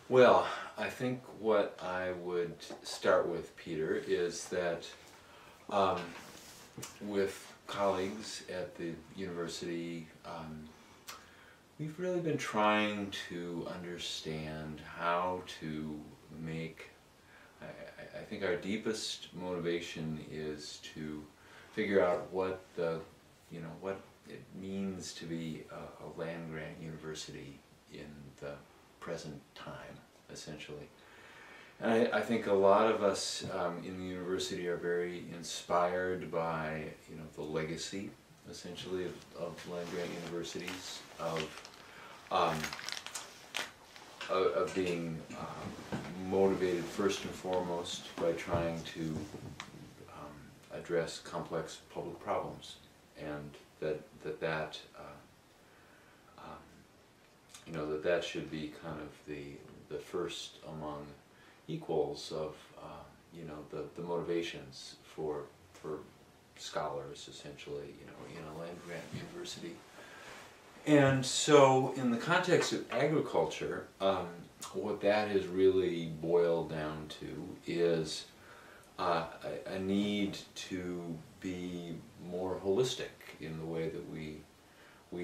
Well, I think what I would start with, Peter, is that um, with colleagues at the university, we've really been trying to understand how to make, I think our deepest motivation is to figure out what what it means to be a land-grant university in the present time, essentially. And I think a lot of us in the university are very inspired by, the legacy, essentially, of land-grant universities, of being motivated first and foremost by trying to address complex public problems, and that that should be kind of the first among equals of the motivations for scholars, essentially, in a land-grant university. And so in the context of agriculture, what that has really boiled down to is a need to be more holistic in the way that we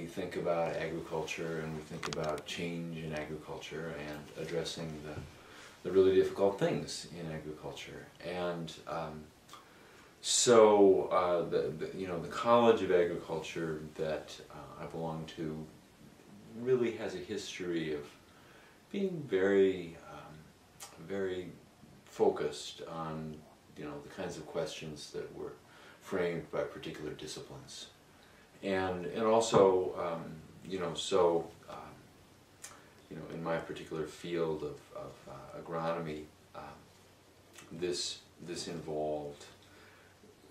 think about agriculture, and we think about change in agriculture and addressing the really difficult things in agriculture. And so the College of Agriculture that I belong to really has a history of being very very focused on the kinds of questions that were framed by particular disciplines, and also in my particular field of agronomy, this involved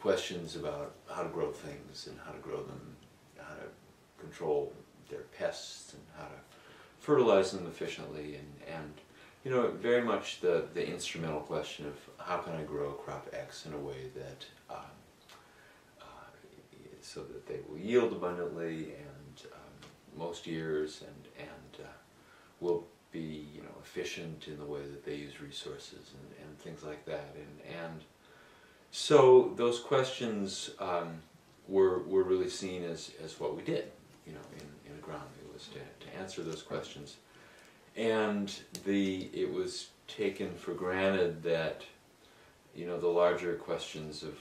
questions about how to grow things and how to grow them, how to control their pests and how to fertilize them efficiently, and very much the instrumental question of how can I grow crop X in a way that so that they will yield abundantly and most years, and will be efficient in the way that they use resources and things like that, and so those questions were really seen as what we did in agronomy, was to answer those questions. And it was taken for granted that the larger questions of,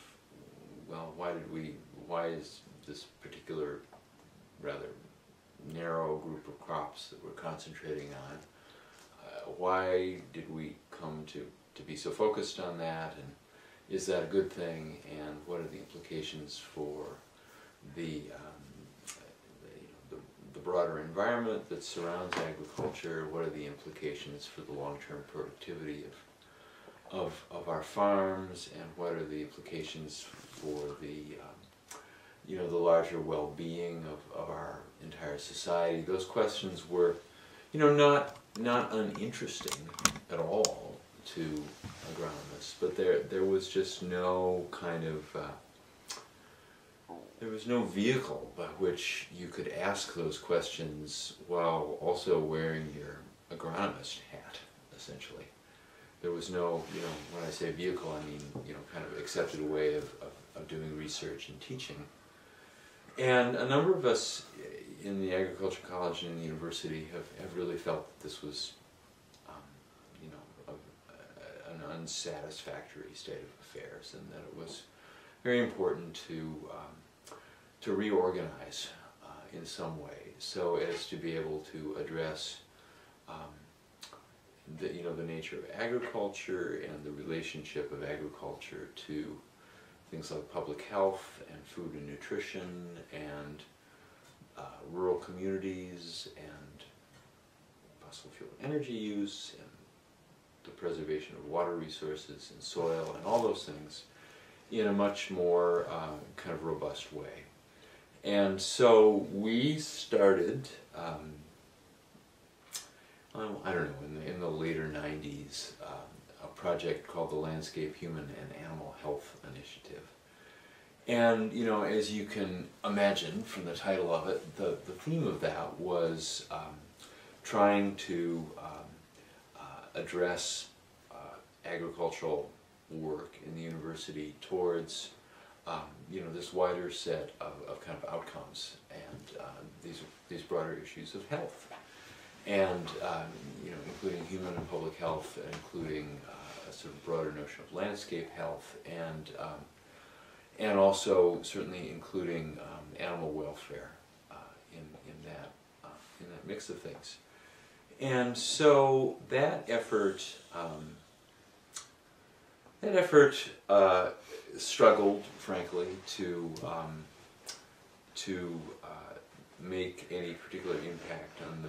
well, why is this particular rather narrow group of crops that we're concentrating on, why did we come to be so focused on that, and is that a good thing, and what are the implications for the broader environment that surrounds agriculture, what are the implications for the long-term productivity of our farms, and what are the implications for the the larger well-being of our entire society. Those questions were not uninteresting at all to agronomists, but there was just no kind of there was no vehicle by which you could ask those questions while also wearing your agronomist hat, essentially. There was no, when I say vehicle, I mean, kind of accepted way of doing research and teaching. And a number of us in the Agriculture College and in the university have really felt that this was, an unsatisfactory state of affairs, and that it was very important to reorganize in some way, so as to be able to address the nature of agriculture and the relationship of agriculture to things like public health and food and nutrition and rural communities and fossil fuel energy use and the preservation of water resources and soil and all those things in a much more kind of robust way. And so we started, I don't know, in the later 90s, a project called the Landscape Human and Animal Health Initiative. And, as you can imagine from the title of it, the theme of that was trying to address agricultural work in the university towards this wider set of kind of outcomes and these broader issues of health, and including human and public health, and including a sort of broader notion of landscape health, and also certainly including animal welfare in that mix of things. And so that effort struggled, frankly, to make any particular impact on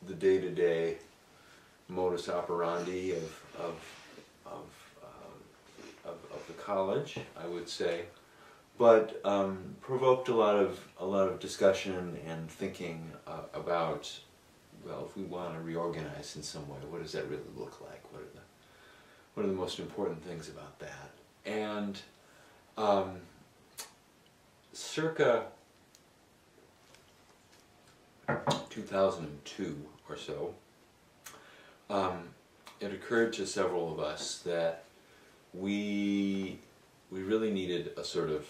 the day-to-day modus operandi of the college, I would say, but provoked a lot of discussion and thinking about, well, if we want to reorganize in some way, what does that really look like? What are the most important things about that? And circa 2002 or so, it occurred to several of us that we really needed a sort of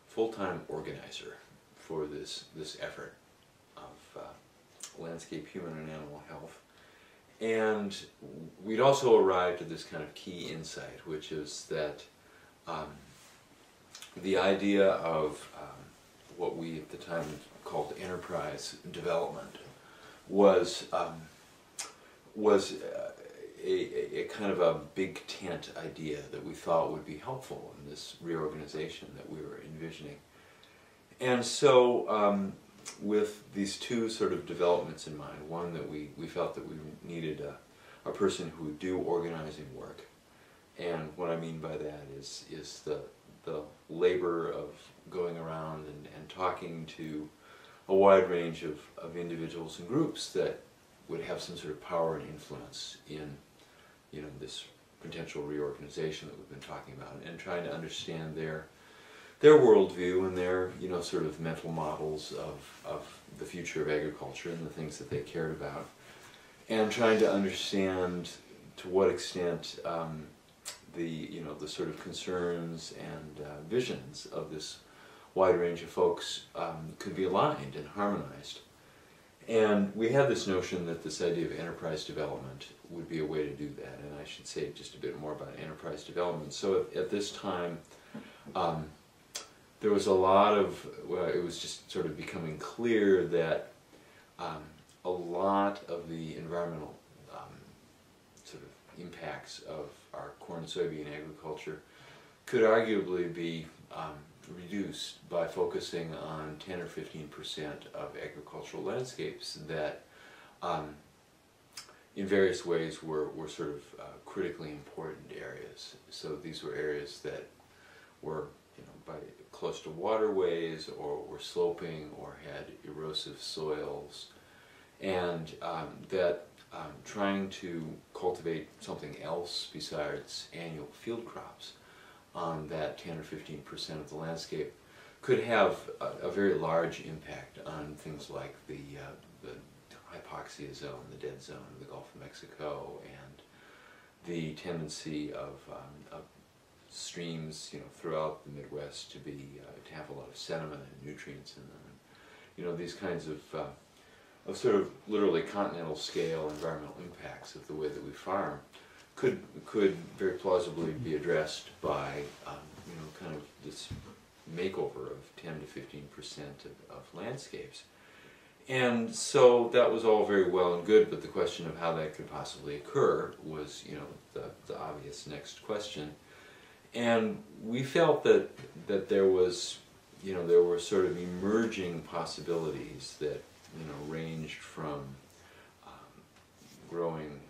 full-time organizer for this effort of landscape, human and animal health. And we'd also arrived at this kind of key insight, which is that the idea of what we at the time called enterprise development was a kind of a big tent idea that we thought would be helpful in this reorganization that we were envisioning. And so with these two sort of developments in mind, one that we felt that we needed a person who would do organizing work, and what I mean by that is the labor of going around and talking to a wide range of individuals and groups that would have some sort of power and influence in this potential reorganization that we've been talking about, and trying to understand their worldview and their sort of mental models of the future of agriculture and the things that they cared about, and trying to understand to what extent the sort of concerns and visions of this wide range of folks could be aligned and harmonized. And we had this notion that this idea of enterprise development would be a way to do that, and I should say just a bit more about enterprise development. So at this time, there was a lot of, well, it was just sort of becoming clear that a lot of the environmental sort of impacts of our corn and soybean agriculture could arguably be reduced by focusing on 10 or 15% of agricultural landscapes that in various ways were sort of critically important areas. So these were areas that were by close to waterways, or were sloping, or had erosive soils, and that trying to cultivate something else besides annual field crops on that 10 or 15% of the landscape could have a very large impact on things like the hypoxia zone, the dead zone of the Gulf of Mexico, and the tendency of streams throughout the Midwest to have a lot of sediment and nutrients in them. And, these kinds of sort of literally continental scale environmental impacts of the way that we farm could very plausibly be addressed by kind of this makeover of 10 to 15% of landscapes. And so that was all very well and good, but the question of how that could possibly occur was the obvious next question. And we felt that there was there were sort of emerging possibilities that ranged from growing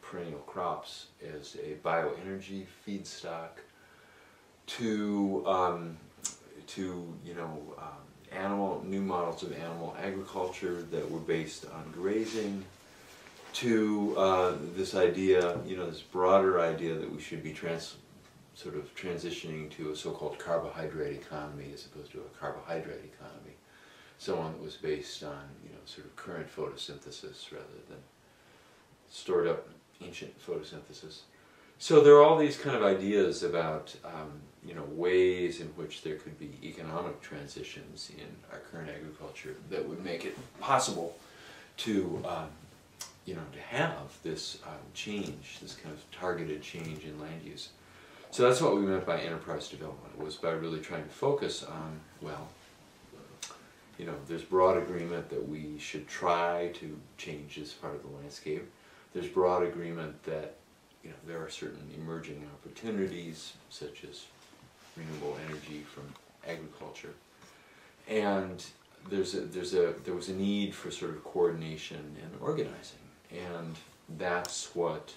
perennial crops as a bioenergy feedstock to new models of animal agriculture that were based on grazing, to this idea, this broader idea that we should be sort of transitioning to a so-called carbohydrate economy as opposed to a carbohydrate economy, so one that was based on sort of current photosynthesis rather stored up ancient photosynthesis. So there are all these kind of ideas about you know, ways in which there could be economic transitions in our current agriculture that would make it possible to you know, to have this change, this kind of targeted change in land use. So that's what we meant by enterprise development, was by really trying to focus on, well, you know, there's broad agreement that we should try to change this part of the landscape. There's broad agreement that, you know, there are certain emerging opportunities, such as renewable energy from agriculture. And there was a need for sort of coordination and organizing. And that's what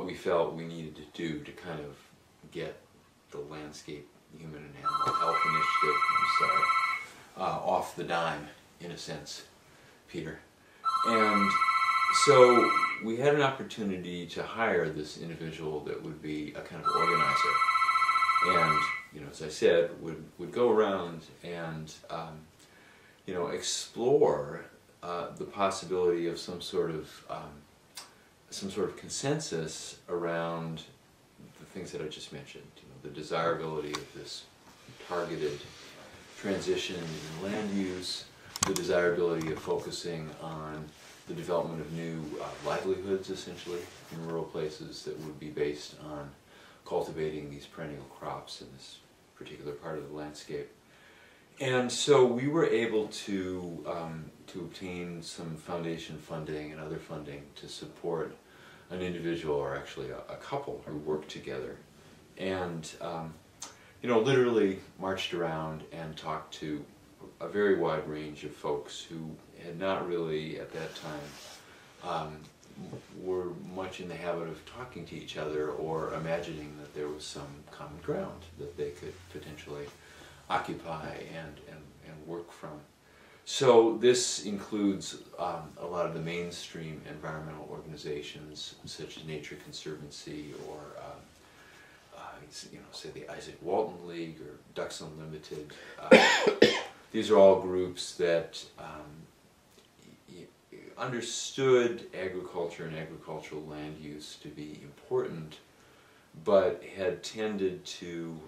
we felt we needed to do to kind of get the Landscape Human and Animal Health Initiative, off the dime, in a sense, Peter. And so we had an opportunity to hire this individual that would be a kind of organizer. And, you know, as I said, would go around and, you know, explore the possibility of some sort of consensus around the things that I just mentioned. You know, the desirability of this targeted transition in land use, the desirability of focusing on the development of new livelihoods, essentially, in rural places that would be based on cultivating these perennial crops in this particular part of the landscape. And so we were able to obtain some foundation funding and other funding to support an individual, or actually a couple, who worked together, and you know, literally marched around and talked to a very wide range of folks who had not really, at that time, were much in the habit of talking to each other or imagining that there was some common ground that they could potentially occupy and work from. So this includes a lot of the mainstream environmental organizations, such as Nature Conservancy, or you know, say the Isaac Walton League or Ducks Unlimited. These are all groups that understood agriculture and agricultural land use to be important, but had tended to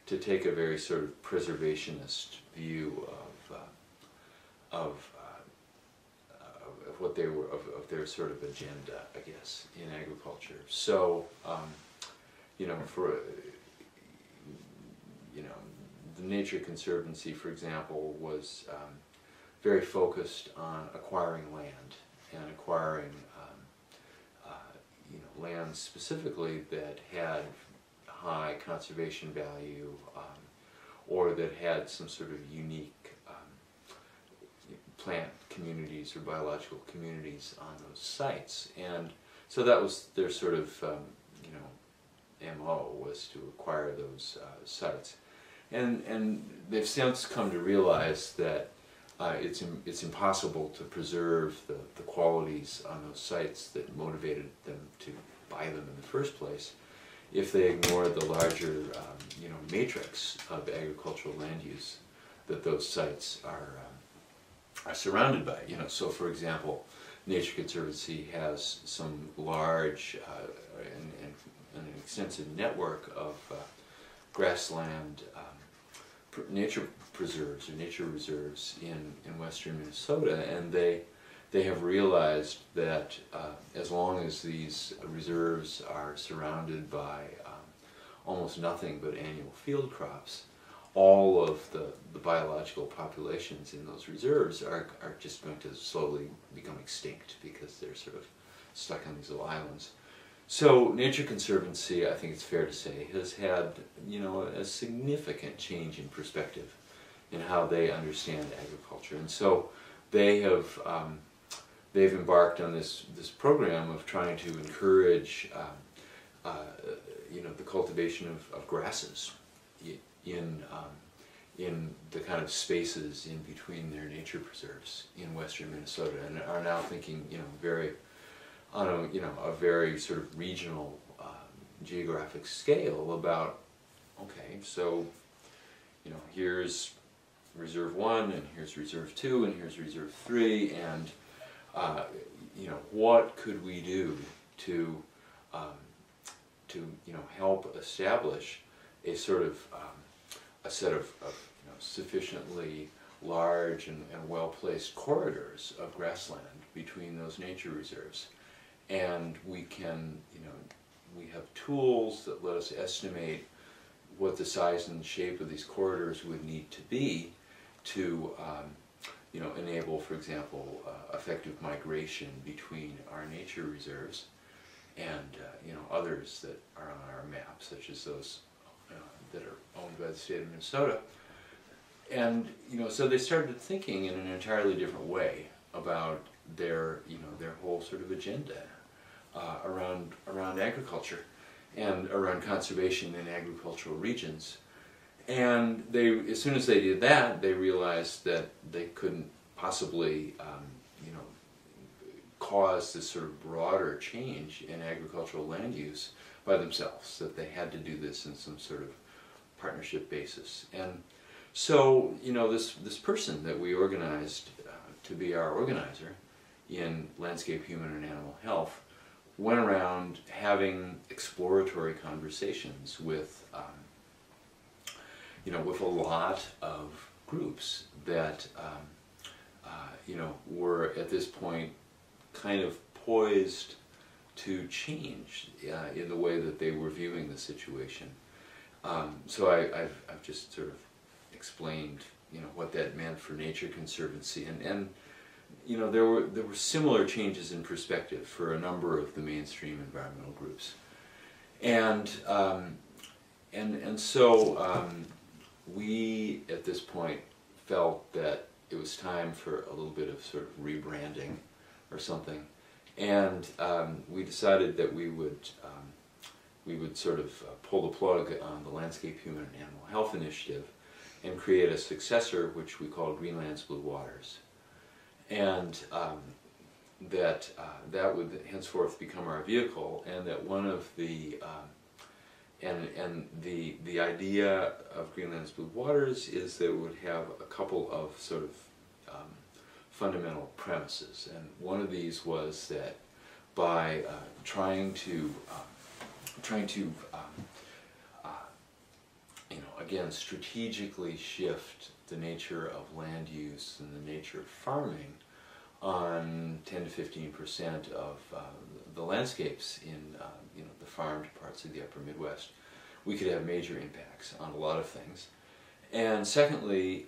take a very sort of preservationist view of what they were, of their sort of agenda, I guess, in agriculture. So, you know, the Nature Conservancy, for example, was very focused on acquiring land and acquiring, you know, land specifically that had high conservation value, or that had some sort of unique plant communities or biological communities on those sites. And so that was their sort of, you know, MO, was to acquire those sites. And they've since come to realize that it's impossible to preserve the qualities on those sites that motivated them to buy them in the first place if they ignore the larger, you know, matrix of agricultural land use that those sites are surrounded by. You know, so for example, Nature Conservancy has some large and an extensive network of grassland nature preserves or nature reserves in western Minnesota, and they have realized that as long as these reserves are surrounded by almost nothing but annual field crops, all of the biological populations in those reserves are just going to slowly become extinct because they're sort of stuck on these little islands. So Nature Conservancy, I think it's fair to say, has had, you know, a significant change in perspective in how they understand agriculture, and so they have they've embarked on this program of trying to encourage you know, the cultivation of grasses in the kind of spaces in between their nature preserves in western Minnesota, and are now thinking, you know, very on a, you know, a very sort of regional geographic scale about, okay, so, you know, here's Reserve 1 and here's Reserve 2 and here's Reserve 3, and you know, what could we do to help establish a sort of a set of you know, sufficiently large and well-placed corridors of grassland between those nature reserves. And we can, you know, we have tools that let us estimate what the size and shape of these corridors would need to be to you know, enable, for example, effective migration between our nature reserves and you know, others that are on our map, such as those that are owned by the state of Minnesota. And you know, so they started thinking in an entirely different way about their, you know, their whole sort of agenda around agriculture and around conservation in agricultural regions. And they, as soon as they did that, they realized that they couldn't possibly, you know, cause this sort of broader change in agricultural land use by themselves, that they had to do this in some sort of partnership basis. And so, you know, this person that we organized to be our organizer in landscape, human, and animal health went around having exploratory conversations with, you know, with a lot of groups that, you know, were at this point kind of poised to change in the way that they were viewing the situation. So I've just sort of explained, you know, what that meant for Nature Conservancy, and you know, there were similar changes in perspective for a number of the mainstream environmental groups, and so we at this point felt that it was time for a little bit of sort of rebranding or something, and we decided that we would sort of pull the plug on the Landscape, Human, and Animal Health Initiative and create a successor, which we called Greenland's Blue Waters. And that would henceforth become our vehicle, and that one of the the idea of Greenland's Blue Waters is that it would have a couple of sort of fundamental premises, and one of these was that by trying to you know, again, strategically shift the nature of land use and the nature of farming on 10 to 15% of the landscapes in you know, the farmed parts of the upper Midwest, we could have major impacts on a lot of things. And secondly,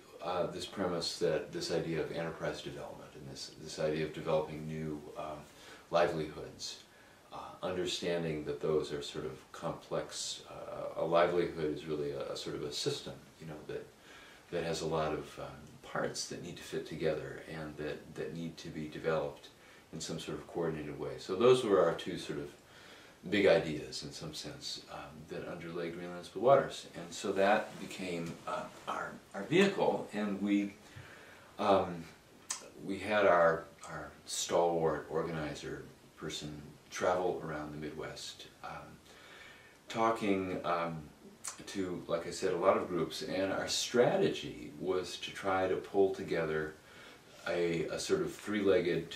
this premise that this idea of enterprise development and this idea of developing new livelihoods, understanding that those are sort of complex. A livelihood is really a sort of a system, you know, that has a lot of parts that need to fit together and that need to be developed in some sort of coordinated way. So those were our two sort of big ideas, in some sense, that underlay Greenland's Blue Waters. And so that became our vehicle, and we had our stalwart organizer person travel around the Midwest, talking to, like I said, a lot of groups, and our strategy was to try to pull together a sort of three-legged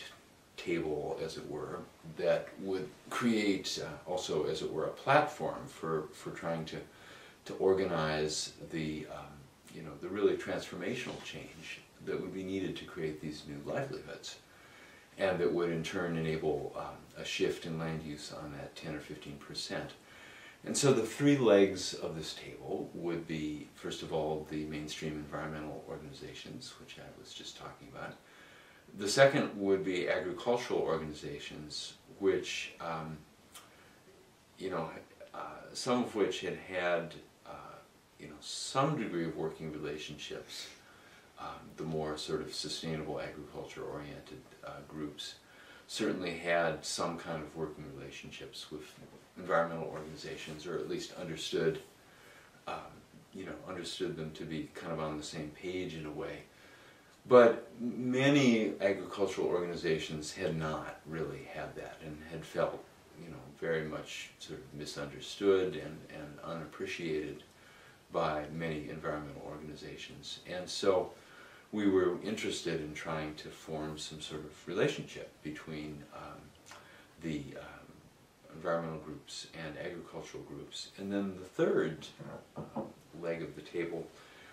table, as it were, that would create also, as it were, a platform for trying to organize the you know, the really transformational change that would be needed to create these new livelihoods, and that would in turn enable a shift in land use on that 10 or 15%. And so the three legs of this table would be, first of all, the mainstream environmental organizations, which I was just talking about. The second would be agricultural organizations, which, you know, some of which had you know, some degree of working relationships. The more sort of sustainable agriculture-oriented groups certainly had some kind of working relationships with environmental organizations, or at least understood, you know, understood them to be kind of on the same page in a way. But many agricultural organizations had not really had that, and had felt, you know, very much sort of misunderstood and unappreciated by many environmental organizations. And so we were interested in trying to form some sort of relationship between the environmental groups and agricultural groups. And then the third leg of the table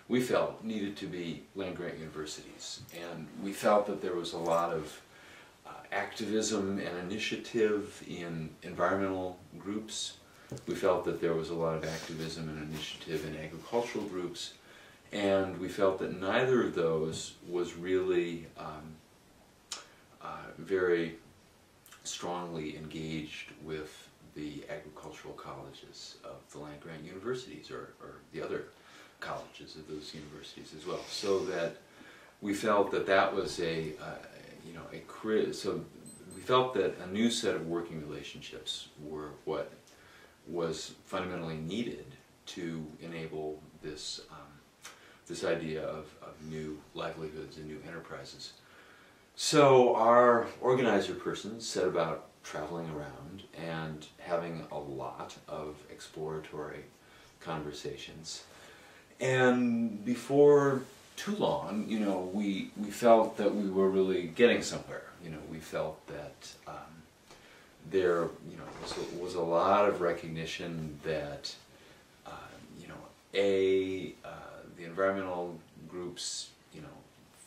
we felt needed to be land-grant universities. And we felt that there was a lot of activism and initiative in environmental groups. We felt that there was a lot of activism and initiative in agricultural groups. And we felt that neither of those was really very strongly engaged with the agricultural colleges of the land-grant universities, or the other colleges of those universities as well. So that we felt that that was so we felt that a new set of working relationships were what was fundamentally needed to enable this this idea of new livelihoods and new enterprises. So our organizer person set about traveling around and having a lot of exploratory conversations. And before too long, we felt that we were really getting somewhere. We felt that there was a lot of recognition that the environmental groups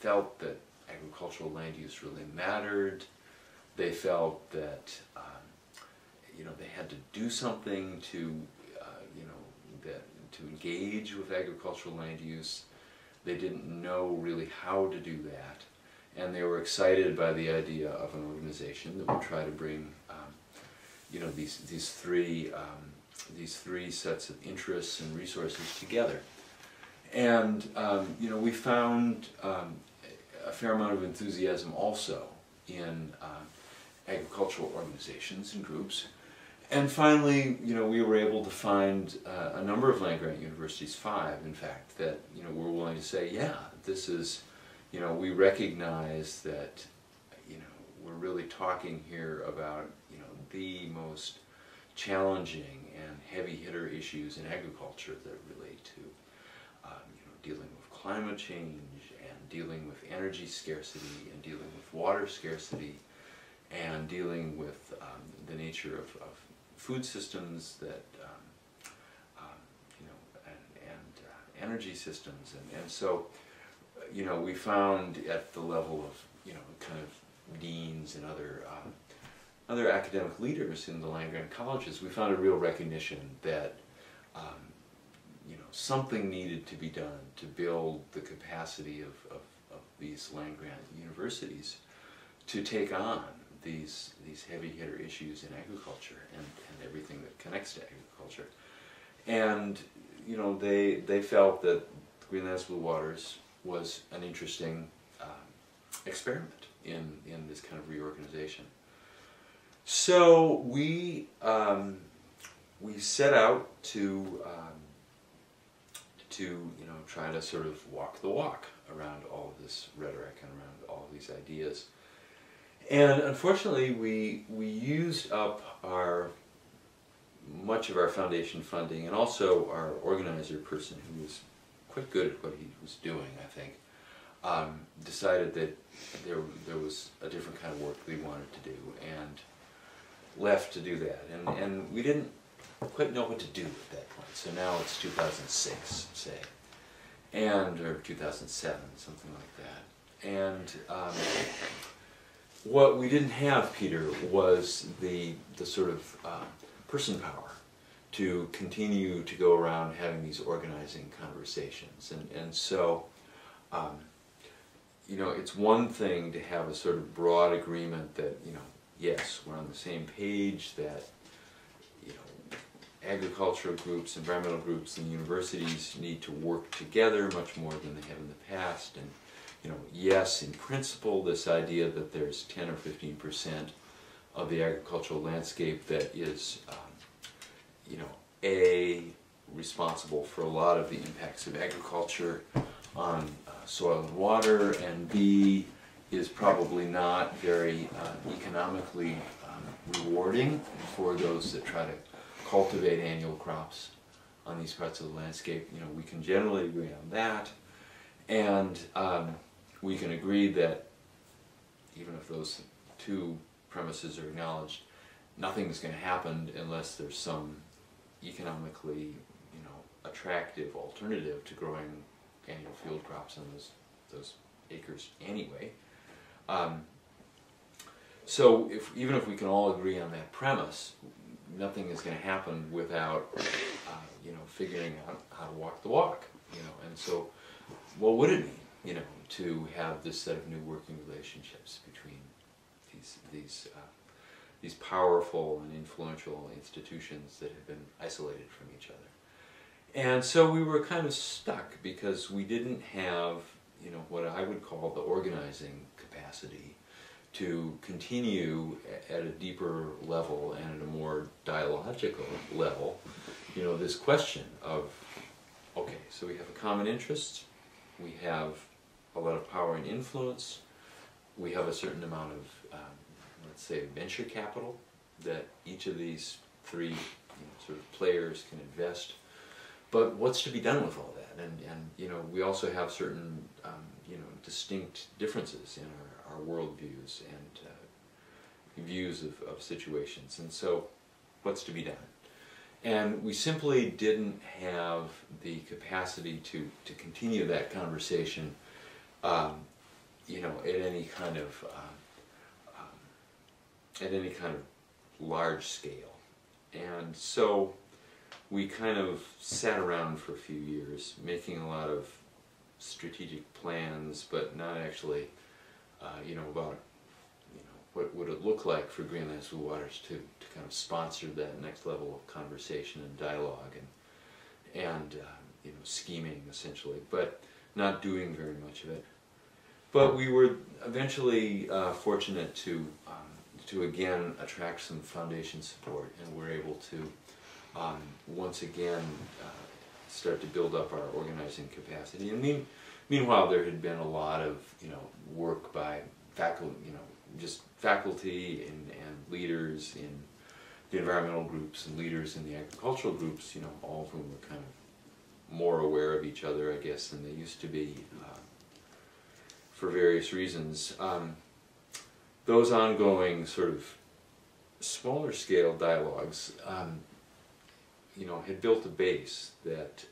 felt that agricultural land use really mattered. They felt that they had to do something to to engage with agricultural land use. They didn't know really how to do that, and they were excited by the idea of an organization that would try to bring these three sets of interests and resources together. And we found a fair amount of enthusiasm also in agricultural organizations and groups. And finally, we were able to find a number of land-grant universities, 5 in fact, that were willing to say, yeah, this is, we recognize that we're really talking here about the most challenging and heavy hitter issues in agriculture that relate to dealing with climate change and dealing with energy scarcity and dealing with water scarcity and dealing with the nature of food systems that and energy systems, and so we found at the level of kind of deans and other academic leaders in the land-grant colleges, we found a real recognition that something needed to be done to build the capacity of these land-grant universities to take on these heavy hitter issues in agriculture and everything that connects to agriculture. And they felt that Green Lands Blue Waters was an interesting experiment in this kind of reorganization. So we set out to try to sort of walk the walk around all of this rhetoric and around all of these ideas. And unfortunately, we used up much of our foundation funding, and also our organizer person, who was quite good at what he was doing, I think, decided that there was a different kind of work that he wanted to do, and left to do that. And we didn't quite know what to do at that point. So now it's 2006, say, or 2007, something like that. And what we didn't have, Peter, was the sort of person power to continue to go around having these organizing conversations. And so, it's one thing to have a sort of broad agreement that, yes, we're on the same page, that agricultural groups, environmental groups, and universities need to work together much more than they have in the past. And yes, in principle, this idea that there's 10 or 15% of the agricultural landscape that is, responsible for a lot of the impacts of agriculture on soil and water, and B, is probably not very economically rewarding for those that try to cultivate annual crops on these parts of the landscape. We can generally agree on that. And we can agree that even if those two premises are acknowledged, nothing's going to happen unless there's some economically, attractive alternative to growing annual field crops on those acres anyway. So even if we can all agree on that premise, nothing is going to happen without figuring out how to walk the walk. And so what would it mean, to have this set of new working relationships between these powerful and influential institutions that have been isolated from each other. And so we were kind of stuck because we didn't have, what I would call the organizing capacity to continue at a deeper level and at a more dialogical level, this question of, okay, so we have a common interest, we have a lot of power and influence, we have a certain amount of, let's say, venture capital that each of these three sort of players can invest. But what's to be done with all that? And we also have certain distinct differences in our worldviews and views of situations. And so, what's to be done? And we simply didn't have the capacity to continue that conversation, at any kind of large scale. And so we kind of sat around for a few years, making a lot of strategic plans, but not actually, about, what would it look like for Greenland's Blue Waters to kind of sponsor that next level of conversation and dialogue and scheming essentially, but not doing very much of it. But we were eventually fortunate to again attract some foundation support, and we're able to once again start to build up our organizing capacity. And meanwhile, there had been a lot of work by faculty and leaders in the environmental groups and leaders in the agricultural groups, all of whom were kind of more aware of each other, I guess, than they used to be for various reasons. Those ongoing sort of smaller scale dialogues had built a base that,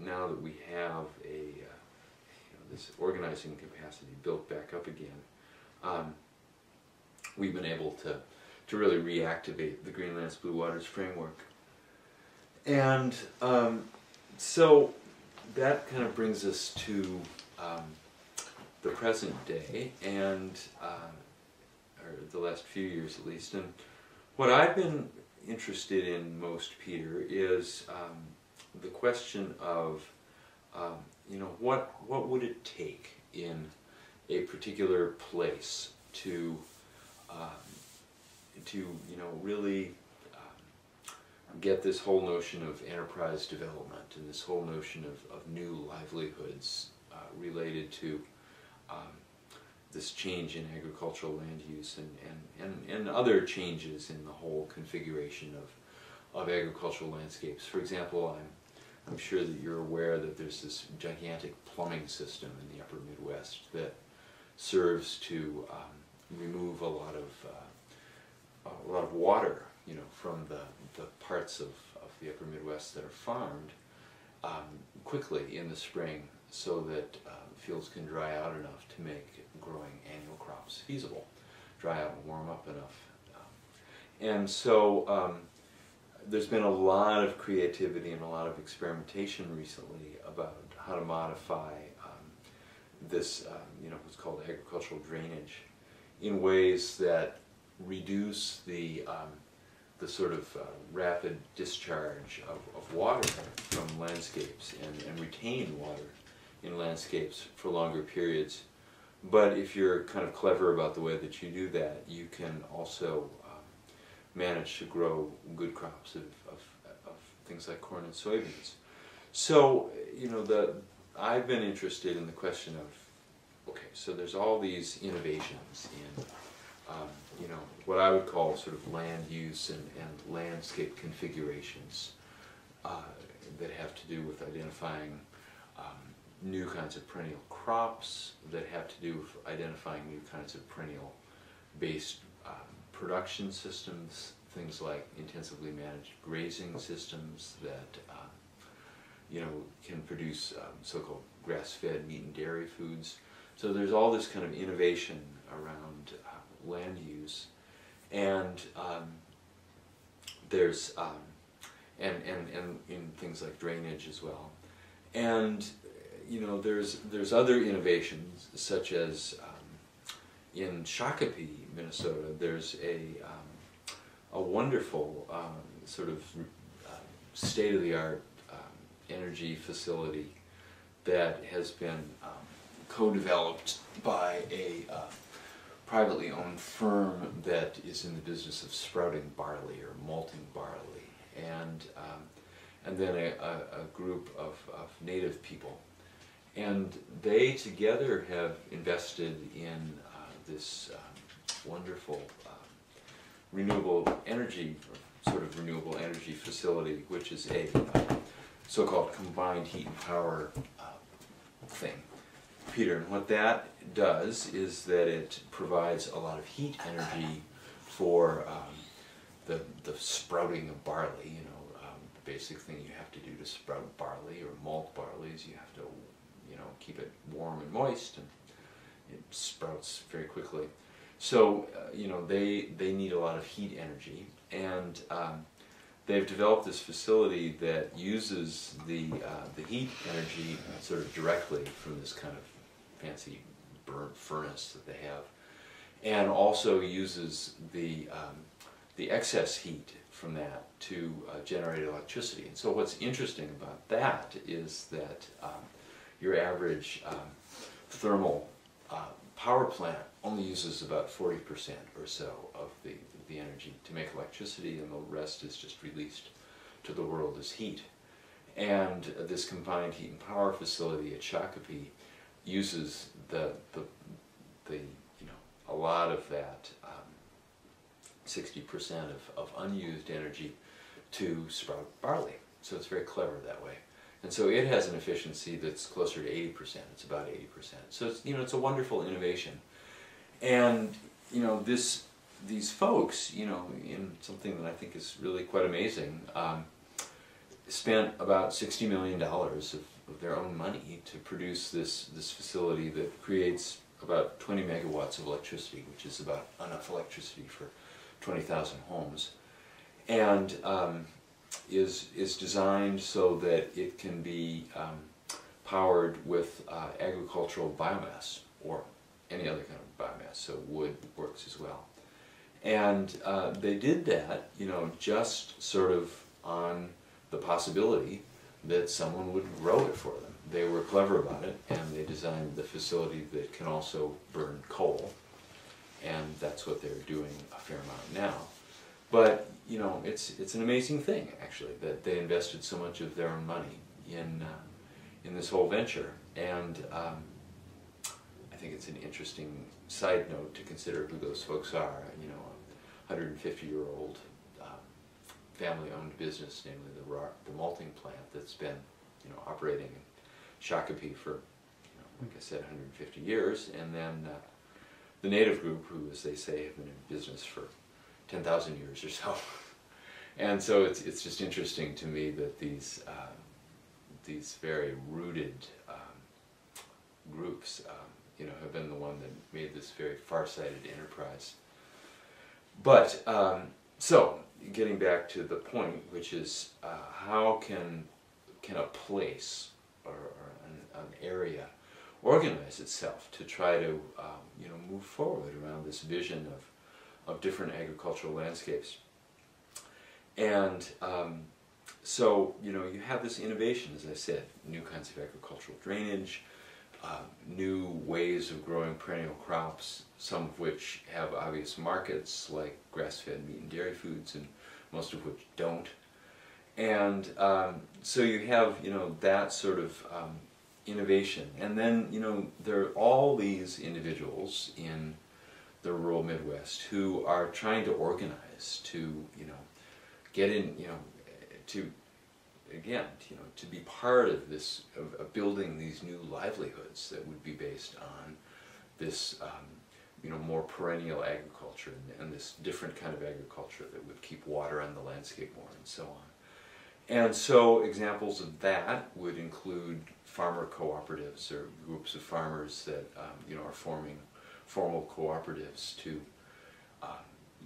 now that we have this organizing capacity built back up again, we've been able to really reactivate the Greenland's Blue Waters framework. And so that kind of brings us to the present day, and or the last few years at least. And what I've been interested in most, Peter, is the question of what would it take in a particular place to really get this whole notion of enterprise development and this whole notion of new livelihoods related to this change in agricultural land use and other changes in the whole configuration of agricultural landscapes. For example, I'm sure that you're aware that there's this gigantic plumbing system in the upper Midwest that serves to remove a lot of water, from the parts of the upper Midwest that are farmed quickly in the spring, so that fields can dry out enough to make growing annual crops feasible, dry out and warm up enough. And so there's been a lot of creativity and a lot of experimentation recently about how to modify this, what's called agricultural drainage, in ways that reduce the sort of rapid discharge of water from landscapes and retain water in landscapes for longer periods. But if you're kind of clever about the way that you do that, you can also manage to grow good crops of things like corn and soybeans. So, I've been interested in the question of, okay, so there's all these innovations in what I would call sort of land use and landscape configurations that have to do with identifying new kinds of perennial crops that have to do with identifying new kinds of perennial-based production systems, things like intensively managed grazing systems that can produce so-called grass-fed meat and dairy foods. So there's all this kind of innovation around land use, and there's and in things like drainage as well. And there's other innovations, such as in Shakopee, Minnesota. There's a wonderful sort of state-of-the-art energy facility that has been co-developed by a privately owned firm that is in the business of sprouting barley or malting barley, and then a group of native people. And they together have invested in this wonderful renewable energy facility, which is a so-called combined heat and power thing. Peter, and what that does is that it provides a lot of heat energy for the sprouting of barley. The basic thing you have to do to sprout barley or malt barley is you have to keep it warm and moist, and it sprouts very quickly. So they need a lot of heat energy, and they've developed this facility that uses the heat energy sort of directly from this kind of fancy burnt furnace that they have, and also uses the excess heat from that to generate electricity. And so what's interesting about that is that your average thermal power plant only uses about 40% or so of the energy to make electricity, and the rest is just released to the world as heat. And this combined heat and power facility at Shakopee uses a lot of that 60% of unused energy to sprout barley. So it's very clever that way. And so it has an efficiency that's closer to 80%. It's about 80%. So it's a wonderful innovation. And these folks, in something that I think is really quite amazing, spent about $60 million of their own money to produce this facility that creates about 20 megawatts of electricity, which is about enough electricity for 20,000 homes, and is designed so that it can be powered with agricultural biomass or any other kind of biomass, so wood works as well. And they did that, just sort of on the possibility that someone would grow it for them. They were clever about it, and they designed the facility that can also burn coal, and that's what they're doing a fair amount now. But it's an amazing thing, actually, that they invested so much of their own money in this whole venture. And I think it's an interesting side note to consider who those folks are. A 150-year-old family-owned business, namely the malting plant, that's been operating in Shakopee for like I said, 150 years, and then the native group, who, as they say, have been in business for 10,000 years or so. And so it's just interesting to me that these very rooted groups have been the one that made this very far-sighted enterprise. But so getting back to the point, which is how can a place or an area organize itself to try to move forward around this vision of different agricultural landscapes. And so you have this innovation, as I said, new kinds of agricultural drainage, new ways of growing perennial crops, some of which have obvious markets like grass-fed meat and dairy foods, and most of which don't. And so you have that sort of innovation, and then there are all these individuals in the rural Midwest who are trying to organize to get in, to again, you know, to be part of this, of building these new livelihoods that would be based on this, you know, more perennial agriculture and this different kind of agriculture that would keep water on the landscape more and so on. And so examples of that would include farmer cooperatives or groups of farmers that, you know, are forming formal cooperatives to,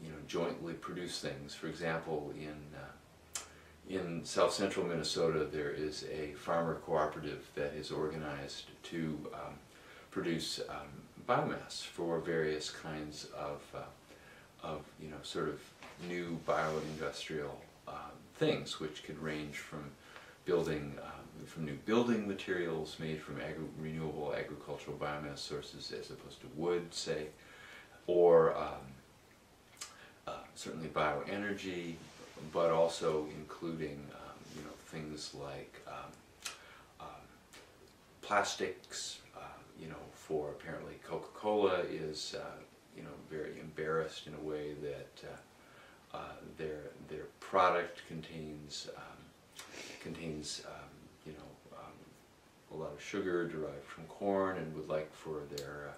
you know, jointly produce things. For example, in South Central Minnesota, there is a farmer cooperative that is organized to produce biomass for various kinds of you know, sort of new bioindustrial things, which could range from building from new building materials made from renewable agricultural biomass sources as opposed to wood, say, or certainly bioenergy, but also including you know, things like plastics. You know, for apparently Coca-Cola is you know, very embarrassed in a way that their product contains you know, a lot of sugar derived from corn, and would like for their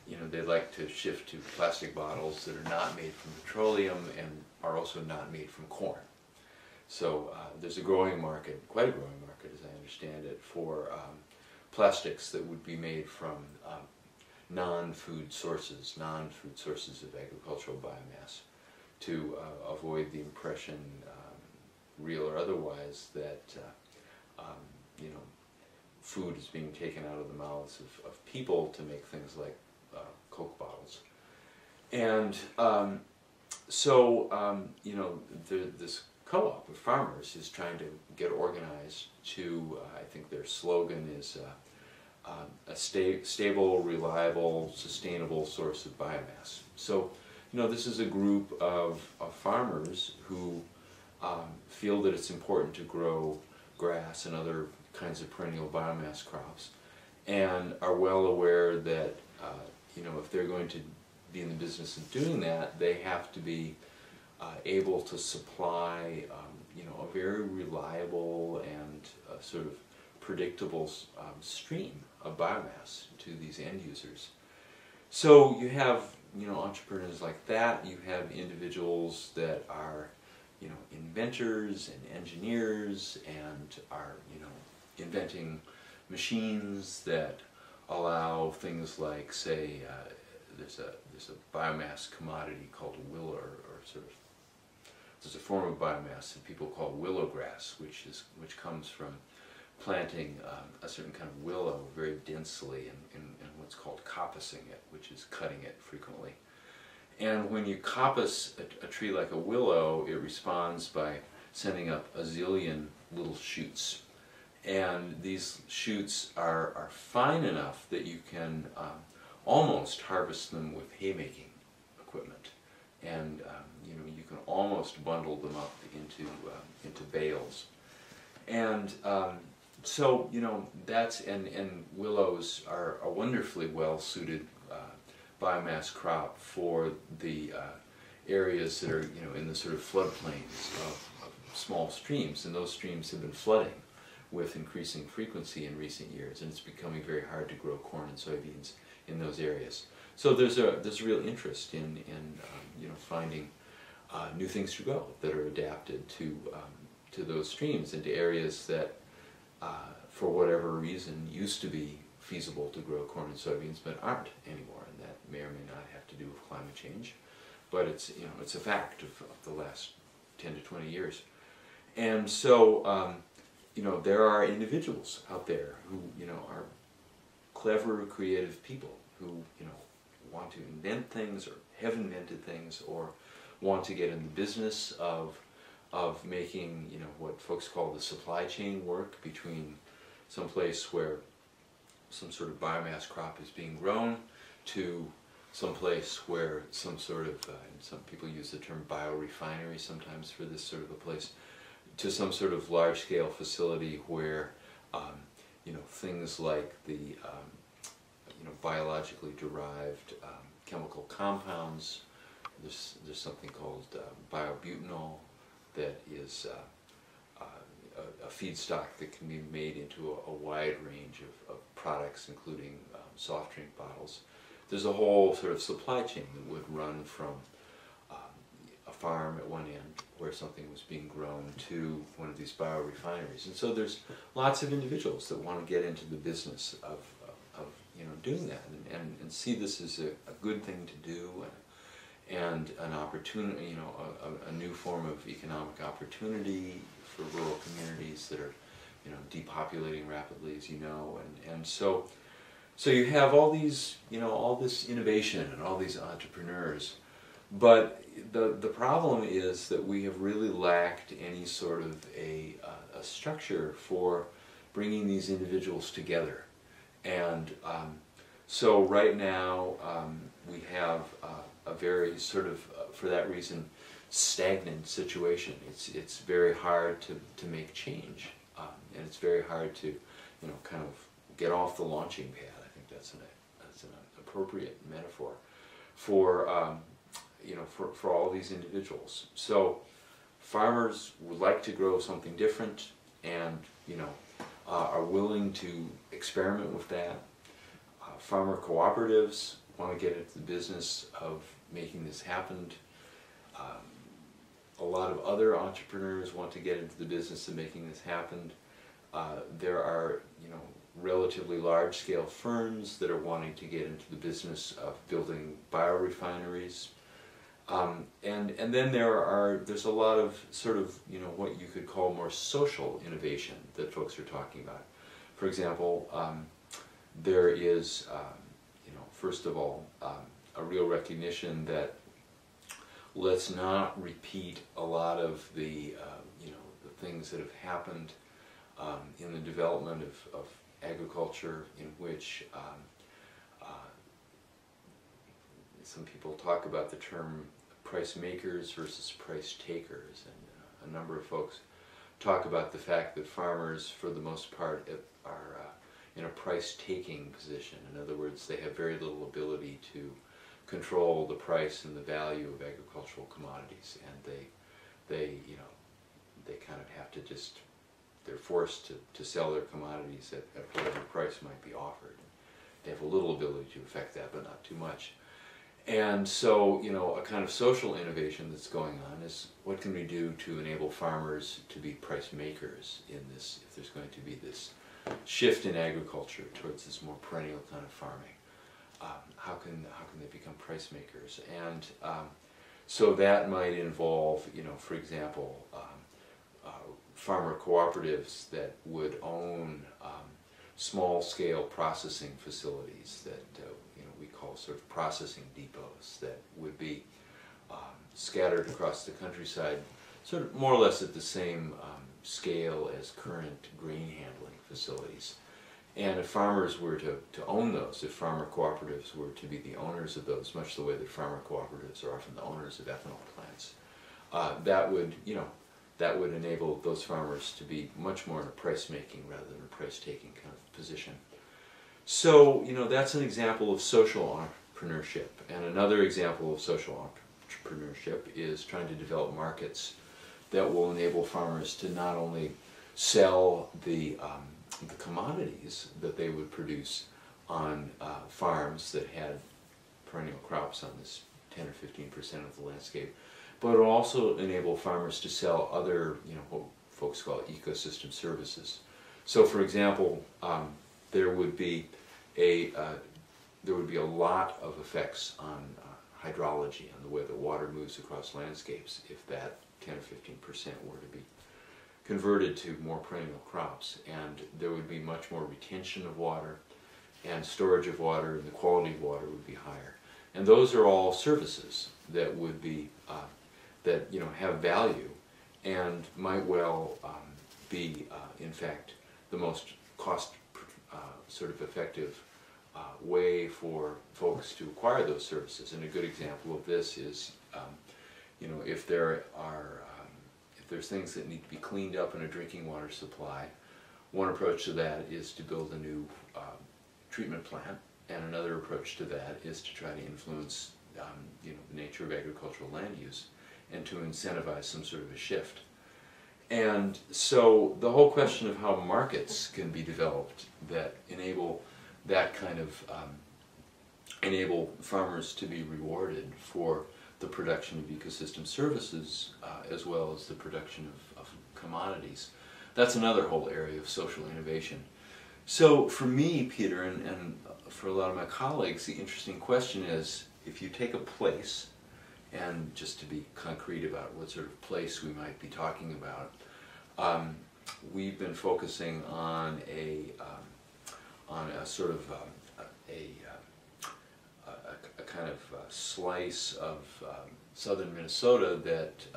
you know, they'd like to shift to plastic bottles that are not made from petroleum and are also not made from corn. So there's a growing market, quite a growing market as I understand it, for plastics that would be made from non-food sources of agricultural biomass, to avoid the impression, real or otherwise, that you know, food is being taken out of the mouths of people to make things like Coke bottles. And so you know, this co-op of farmers is trying to get organized to, I think their slogan is a stable, reliable, sustainable source of biomass. So, you know, this is a group of farmers who feel that it's important to grow grass and other kinds of perennial biomass crops, and are well aware that you know, if they're going to be in the business of doing that, they have to be able to supply you know, a very reliable and sort of predictable stream of biomass to these end users. So you have, you know, entrepreneurs like that. You have individuals that are, you know, inventors and engineers and are, you know, inventing machines that allow things like, say, there's a biomass commodity called willow, or sort of, there's a form of biomass that people call willow grass, which comes from planting a certain kind of willow very densely and what's called coppicing it, which is cutting it frequently. And when you coppice a tree like a willow, it responds by sending up a zillion little shoots. And these shoots are fine enough that you can almost harvest them with haymaking equipment. And you know, you can almost bundle them up into bales. And so, you know, that's, and willows are a wonderfully well-suited biomass crop for the areas that are, you know, in the sort of floodplains of small streams, and those streams have been flooding with increasing frequency in recent years, and it's becoming very hard to grow corn and soybeans in those areas. So there's a real interest in you know, finding new things to grow that are adapted to those streams and to areas that for whatever reason used to be feasible to grow corn and soybeans but aren't anymore, and that may or may not have to do with climate change, but it's, you know, it's a fact of the last 10 to 20 years. And so you know, there are individuals out there who, you know, are clever, creative people who, you know, want to invent things or have invented things or want to get in the business of making, you know, what folks call the supply chain work between some place where some sort of biomass crop is being grown to some place where some sort of, some people use the term biorefinery sometimes for this sort of a place, to some sort of large-scale facility where you know, things like the you know, biologically derived chemical compounds. There's something called biobutanol that is a feedstock that can be made into a wide range of products, including soft drink bottles. There's a whole sort of supply chain that would run from a farm at one end where something was being grown to one of these biorefineries. And so there's lots of individuals that want to get into the business of doing that and see this as a good thing to do and an opportunity, a new form of economic opportunity for rural communities that are, depopulating rapidly, as you know, and so you have all these, all this innovation and all these entrepreneurs, but the problem is that we have really lacked any sort of a structure for bringing these individuals together, and so right now we have a very sort of, for that reason, stagnant situation. It's very hard to make change, and it's very hard to, kind of get off the launching pad. I think that's an appropriate metaphor for for all these individuals. So farmers would like to grow something different, and are willing to experiment with that. Farmer cooperatives want to get into the business of making this happen. A lot of other entrepreneurs want to get into the business of making this happen. There are, relatively large-scale firms that are wanting to get into the business of building biorefineries. And then there's a lot of sort of, what you could call more social innovation that folks are talking about. For example, there is, first of all, a real recognition that let's not repeat a lot of the, the things that have happened in the development of agriculture, in which some people talk about the term price makers versus price takers, and a number of folks talk about the fact that farmers, for the most part, are in a price-taking position. In other words, they have very little ability to control the price and the value of agricultural commodities, and they kind of have to just, they're forced to sell their commodities at whatever price might be offered. They have a little ability to affect that, but not too much. And so, a kind of social innovation that's going on is, what can we do to enable farmers to be price makers in this, if there's going to be this shift in agriculture towards this more perennial kind of farming? How can they become price makers? And so that might involve, for example, farmer cooperatives that would own small-scale processing facilities that we call sort of processing depots that would be scattered across the countryside, sort of more or less at the same scale as current grain handling facilities. And if farmers were to own those, if farmer cooperatives were to be the owners of those, much the way that farmer cooperatives are often the owners of ethanol plants, that would enable those farmers to be much more in a price-making rather than a price-taking kind of position. So, that's an example of social entrepreneurship. And another example of social entrepreneurship is trying to develop markets that will enable farmers to not only sell the commodities that they would produce on farms that had perennial crops on this 10 or 15% of the landscape, but it will also enable farmers to sell other, what folks call ecosystem services. So, for example, there would be a lot of effects on hydrology, on the way the water moves across landscapes, if that 10 or 15% were to be converted to more perennial crops, and there would be much more retention of water and storage of water, and the quality of water would be higher. And those are all services that would be that have value and might well be in fact the most cost sort of effective way for folks to acquire those services. And a good example of this is if there's things that need to be cleaned up in a drinking water supply, one approach to that is to build a new treatment plant, and another approach to that is to try to influence the nature of agricultural land use and to incentivize some sort of a shift. And so the whole question of how markets can be developed that enable that kind of, enable farmers to be rewarded for the production of ecosystem services as well as the production of commodities. That's another whole area of social innovation. So for me, Peter, and for a lot of my colleagues, the interesting question is, if you take a place, and just to be concrete about what sort of place we might be talking about, we've been focusing on a sort of a kind of slice of southern Minnesota that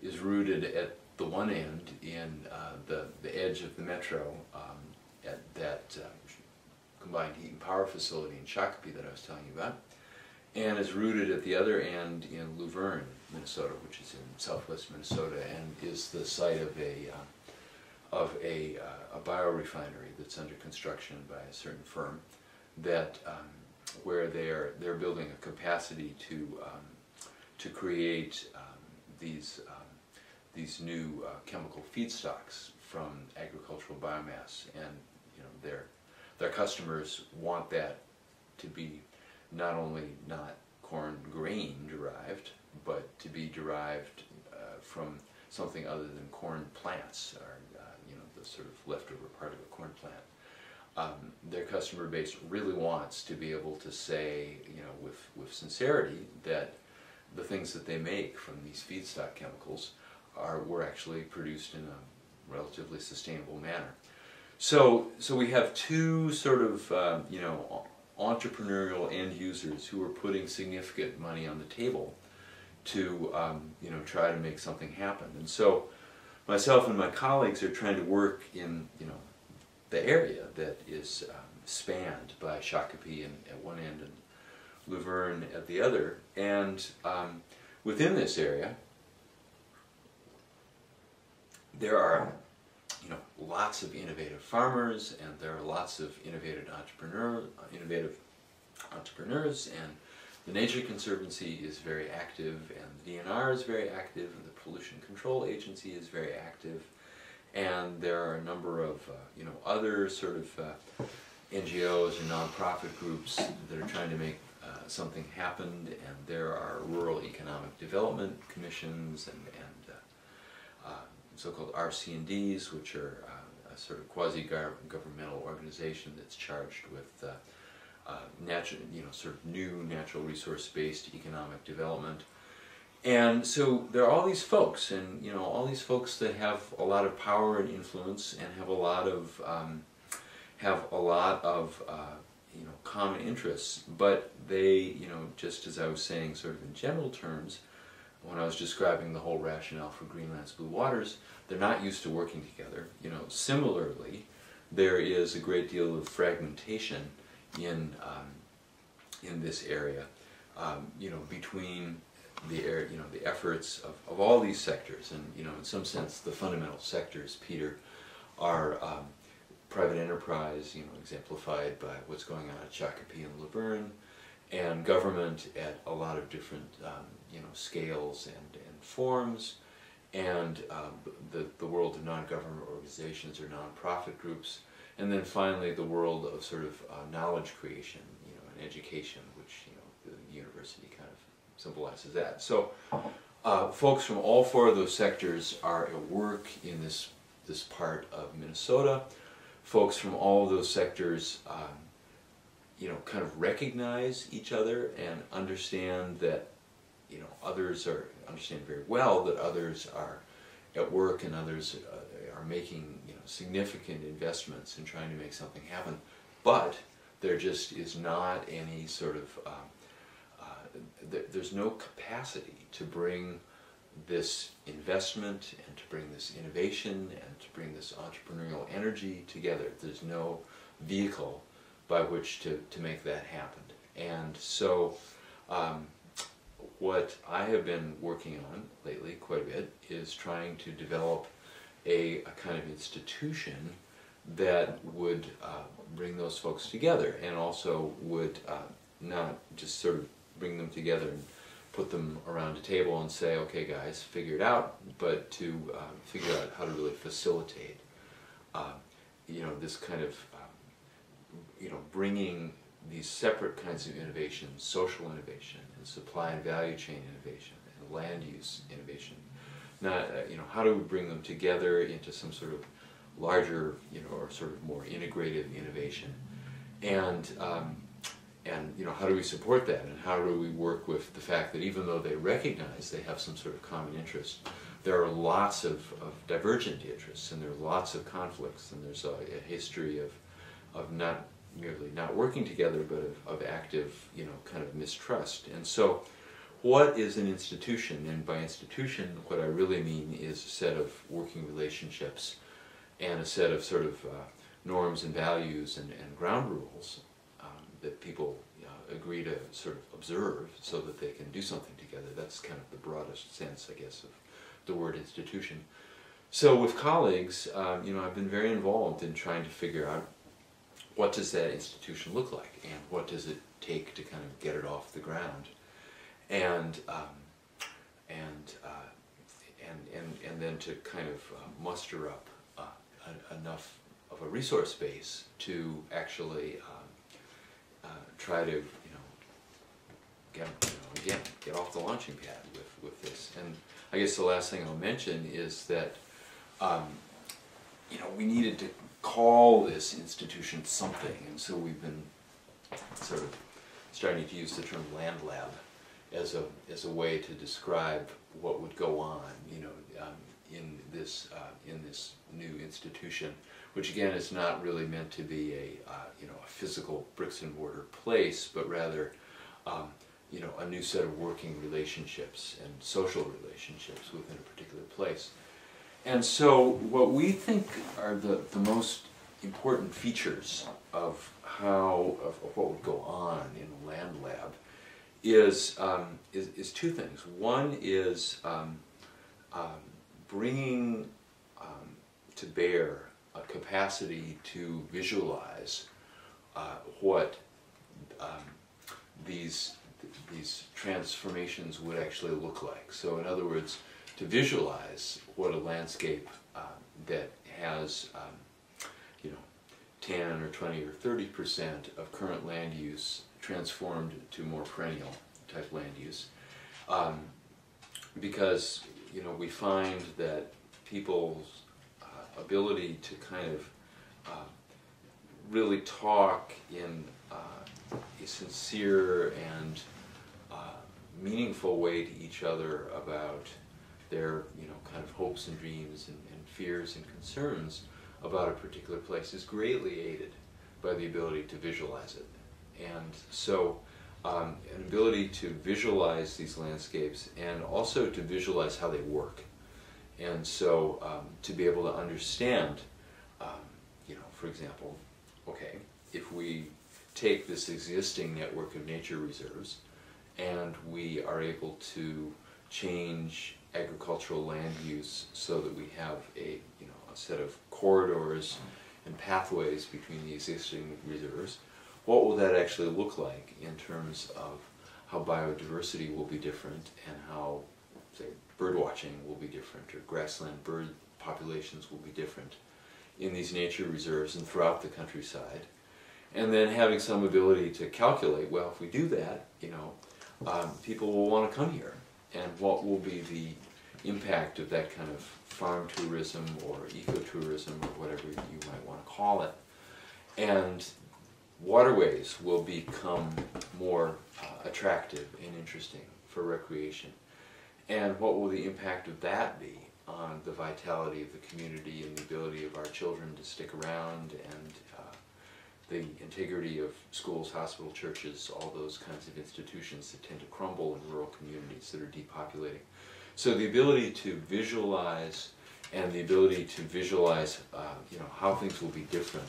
is rooted at the one end in the edge of the metro at that combined heat and power facility in Shakopee that I was telling you about, and is rooted at the other end in Luverne, Minnesota, which is in southwest Minnesota, and is the site of a biorefinery that's under construction by a certain firm that where they're building a capacity to create these new chemical feedstocks from agricultural biomass, and their customers want that to be not only not corn grain derived, but to be derived from something other than corn plants, or the sort of leftover part of a corn plant. Their customer base really wants to be able to say, with sincerity, that the things that they make from these feedstock chemicals were actually produced in a relatively sustainable manner. So we have two sort of entrepreneurial end users who are putting significant money on the table to try to make something happen. And so myself and my colleagues are trying to work in the area that is spanned by Shakopee at one end and Luverne at the other. And within this area, there are lots of innovative farmers, and there are lots of innovative entrepreneurs, and the Nature Conservancy is very active, and the DNR is very active, and the Pollution Control Agency is very active, and there are a number of other sort of NGOs or nonprofit groups that are trying to make something happen, and there are rural economic development commissions and so-called RC&Ds, which are a sort of quasi-governmental organization that's charged with sort of new natural resource-based economic development. And so there are all these folks, and all these folks that have a lot of power and influence, and have a lot of common interests, but they, just as I was saying, sort of in general terms, when I was describing the whole rationale for Greenland's Blue Waters, they're not used to working together. Similarly, there is a great deal of fragmentation in this area, between the efforts of all these sectors, and in some sense the fundamental sectors, Peter, are private enterprise, exemplified by what's going on at Shakopee and Luverne, and government at a lot of different scales and forms, and the world of non-government organizations or non-profit groups, and then finally the world of sort of knowledge creation, and education, which the university kind of symbolizes that. So folks from all four of those sectors are at work in this part of Minnesota. Folks from all of those sectors kind of recognize each other and understand that others understand very well that others are at work, and others are making significant investments in trying to make something happen, but there just is not any sort of there's no capacity to bring this investment and to bring this innovation and to bring this entrepreneurial energy together. There's no vehicle by which to make that happen. And so what I have been working on lately quite a bit is trying to develop a kind of institution that would bring those folks together, and also would not just sort of bring them together and put them around a table and say, okay guys, figure it out, but to figure out how to really facilitate this kind of bringing these separate kinds of innovations, social innovation and supply and value chain innovation and land use innovation. Not, how do we bring them together into some sort of larger, or sort of more integrative innovation, and how do we support that, and how do we work with the fact that even though they recognize they have some sort of common interest, there are lots of divergent interests, and there are lots of conflicts, and there's a history of not merely not working together, but of active, kind of mistrust. And so, what is an institution? And by institution, what I really mean is a set of working relationships and a set of sort of norms and values and ground rules that people agree to sort of observe so that they can do something together. That's kind of the broadest sense, I guess, of the word institution. So with colleagues, I've been very involved in trying to figure out what does that institution look like, and what does it take to kind of get it off the ground, and then to kind of muster up enough of a resource base to actually try to get off the launching pad with this. And I guess the last thing I'll mention is that we needed to call this institution something, and so we've been sort of starting to use the term land lab as a way to describe what would go on, in this new institution, which again is not really meant to be a physical bricks and mortar place, but rather a new set of working relationships and social relationships within a particular place. And so what we think are the most important features of what would go on in a land lab is two things. One is bringing to bear a capacity to visualize what these transformations would actually look like. So in other words, to visualize what a landscape that has 10 or 20 or 30% of current land use transformed to more perennial type land use, because we find that people's ability to kind of really talk in a sincere and meaningful way to each other about their kind of hopes and dreams and fears and concerns about a particular place is greatly aided by the ability to visualize it. And so an ability to visualize these landscapes and also to visualize how they work. And so to be able to understand, for example, okay, if we take this existing network of nature reserves and we are able to change agricultural land use so that we have a set of corridors and pathways between the existing reserves, what will that actually look like in terms of how biodiversity will be different and how, say, bird watching will be different, or grassland bird populations will be different in these nature reserves and throughout the countryside. And then having some ability to calculate, well, if we do that, people will want to come here, and what will be the impact of that kind of farm tourism or ecotourism or whatever you might want to call it. And waterways will become more attractive and interesting for recreation. And what will the impact of that be on the vitality of the community and the ability of our children to stick around, and the integrity of schools, hospitals, churches, all those kinds of institutions that tend to crumble in rural communities that are depopulating. So the ability to visualize and the ability to visualize how things will be different,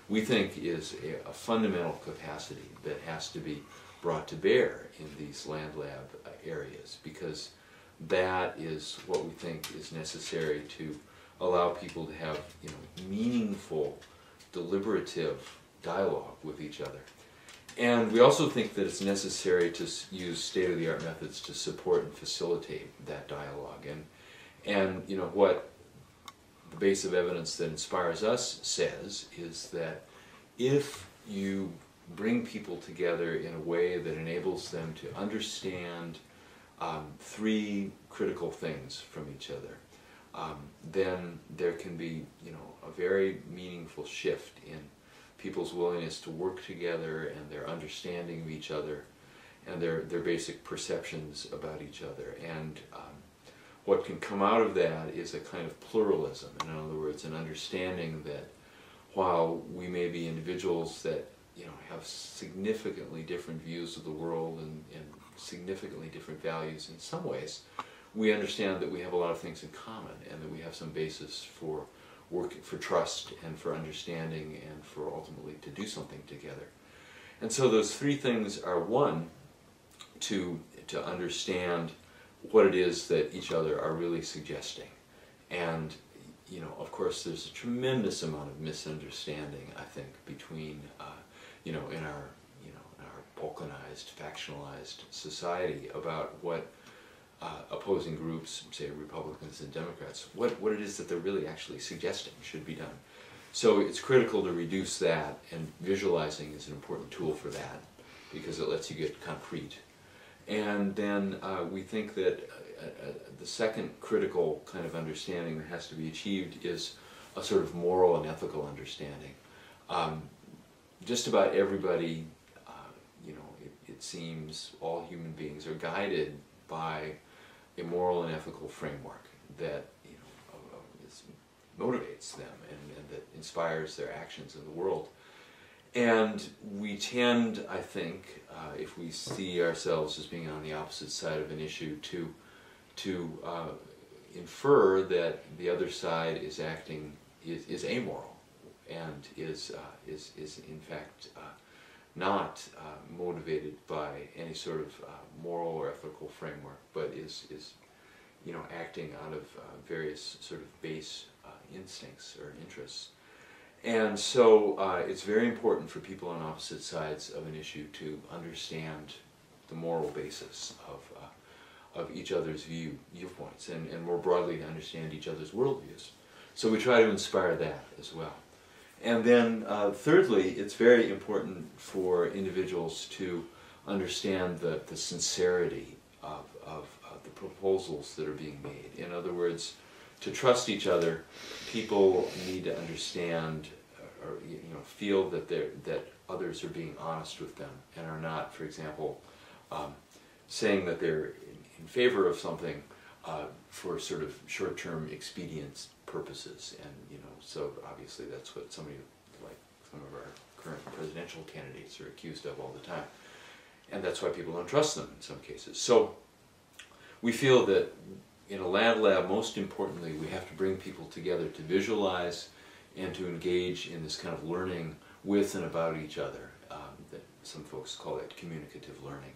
we think is a fundamental capacity that has to be brought to bear in these land lab areas, because that is what we think is necessary to allow people to have meaningful, deliberative dialogue with each other. And we also think that it's necessary to use state-of-the-art methods to support and facilitate that dialogue. And you know, what the base of evidence that inspires us says is that if you bring people together in a way that enables them to understand three critical things from each other, then there can be, you know, a very meaningful shift in people's willingness to work together and their understanding of each other and their basic perceptions about each other. And what can come out of that is a kind of pluralism. In other words, an understanding that while we may be individuals that, you know, have significantly different views of the world and significantly different values in some ways, we understand that we have a lot of things in common and that we have some basis for work, for trust and for understanding and for ultimately to do something together. And so those three things are: one, to understand what it is that each other are really suggesting. And you know, of course, there's a tremendous amount of misunderstanding, I think, between you know, in our balkanized, factionalized society about what opposing groups, say Republicans and Democrats, what it is that they're really actually suggesting should be done. So it's critical to reduce that, and visualizing is an important tool for that because it lets you get concrete. And then we think that the second critical kind of understanding that has to be achieved is a sort of moral and ethical understanding. Just about everybody, you know, it seems all human beings are guided by a moral and ethical framework that, you know, motivates them and that inspires their actions in the world. And we tend, I think, if we see ourselves as being on the opposite side of an issue, to infer that the other side is acting, is amoral, and is in fact not motivated by any sort of moral or ethical framework, but is you know, acting out of various sort of base instincts or interests. And so it's very important for people on opposite sides of an issue to understand the moral basis of each other's viewpoints, and more broadly to understand each other's worldviews. So we try to inspire that as well. And then thirdly, it's very important for individuals to understand the sincerity of the proposals that are being made. In other words, to trust each other, people need to understand or you know, feel that that others are being honest with them and are not, for example, saying that they're in favor of something for sort of short-term expedience purposes. And you know, so obviously that's what somebody like some of our current presidential candidates are accused of all the time, and that's why people don't trust them in some cases. So we feel that in a lab, most importantly, we have to bring people together to visualize and to engage in this kind of learning with and about each other. That some folks call it communicative learning.